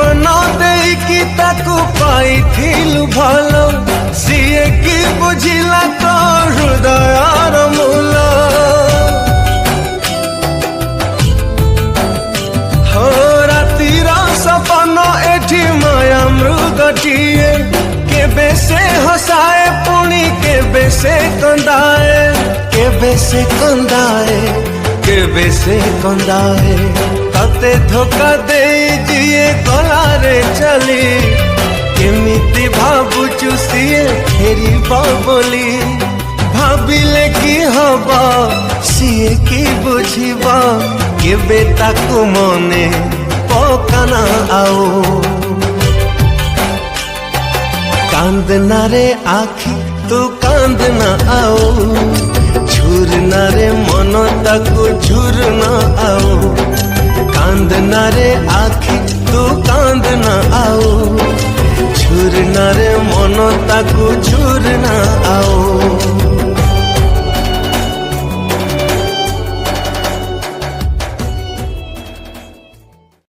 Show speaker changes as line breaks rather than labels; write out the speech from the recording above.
जीवन देकी ताकू पाइथिलु भलो सीए की बुझिला तो हृदयर मूल हो रातिर सपन एठी माया मृगटिए केबे से हसाए पुणी केबे से कंदाए केबे से कंदाए केबे से कंदाए तते धोखा दे जिए गलारे चली केमिति भाबुचु सीए फेरी बोली भाबिले की हबा सीए की बुझिबा केबे ताकू मने पकाना आओ कांदना रे आखी तू कांदना आओ झुरना रे मन ताकू झुरना आओ कांदना रे आखी तू कांदना आओ झुरना रे मन ताकू झुरना आओ।